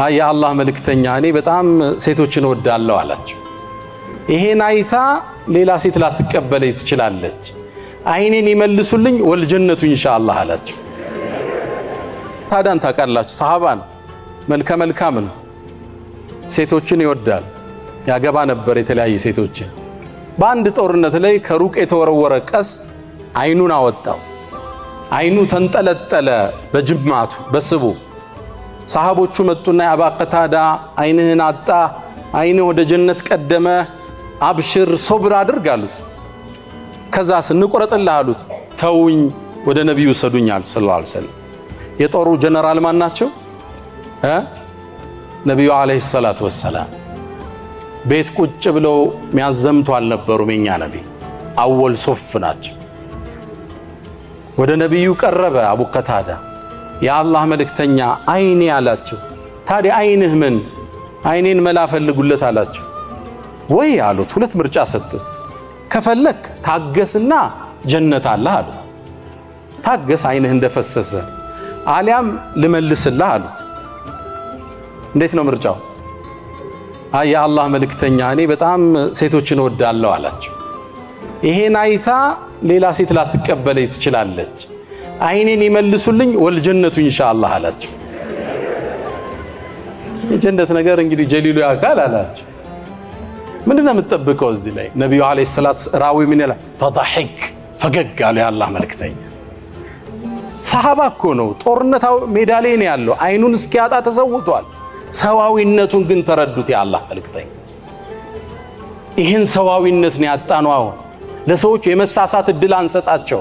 يا الله ملكتني እኔ በጣም ሴቶችን ወዳለው አላችሁ ይሄን አይታ ሌላ ሴት ላትቀበለኝ ትችላለች አይኔን ይመልሱልኝ ወልጀነቱ ኢንሻአላህ አላችሁ ታዳን ታቃላችሁ ሰሃባን መልካም ነው ሴቶችን ይወዳል ያገባ ነበር የተለያየ ሴቶችን በአንድ ጦርነት ላይ ከሩቅ የተወረወረ ቀስት አይኑን አወጣው አይኑ ተንጠለጠለ በጅማቱ በስቡ ሰሃቦቹ መጡና ያባ ቀታዳ አይንህን አጣ አይንህ ወደ ጀነት ቀደመ አብሽር ሶብር አድርግ አሉት ከዛ ስንቆረጥልህ አሉት ተውኝ ወደ ነብዩ ሰዱኛል ሰለላሁ ዐለይሂ ወሰለም የጦሩ ጀነራል ማን ናቸው ነብዩ አለይሂ ሰላቱ ወሰለም ቤት ቁጭ ብለው ሚያዘምቱ አልነበሩም የኛ ነብይ አወል ሶፍ ናቸው ወደ ነብዩ ቀረበ አቡ ቀታዳ የአላህ መልእክተኛ አይኔ አላቸው ታዲያ አይንህ ምን አይኔን መላ ፈልጉለት አላቸው ወይ አሉት ሁለት ምርጫ ሰጡት ከፈለክ ታገስና ጀነት አለህ አሉት ታገስ አይንህ እንደፈሰሰ አሊያም ልመልስልህ አሉት እንዴት ነው ምርጫው አይ አላህ መልእክተኛ እኔ በጣም ሴቶችን ወዳለው አላቸው ይሄን አይታ ሌላ ሴት ላትቀበለኝ ትችላለች አይኔን ይመልሱልኝ ወልጀነቱ ኢንሻአላህ አላቸው የጀነት ነገር እንግዲህ ጀሊሉ ያካል አላቸው ምንድነው የምትጠብቀው እዚህ ላይ ነብዩ አለይሂ ሰላቱ ራዊ ምን ይላል ፈضحك ፈገግ አለ ያላህ መልእክተኛ ሰሃባ እኮ ነው ጦርነት ሜዳ ላይ ነው ያለው አይኑን እስኪያጣ ተሰውቷል ሰዋዊነቱን ግን ተረዱት ያላህ መልእክተኛ ይሄን ሰዋዊነት ነው ያጣነው አሁን ለሰዎች የመሳሳት እድል አንሰጣቸው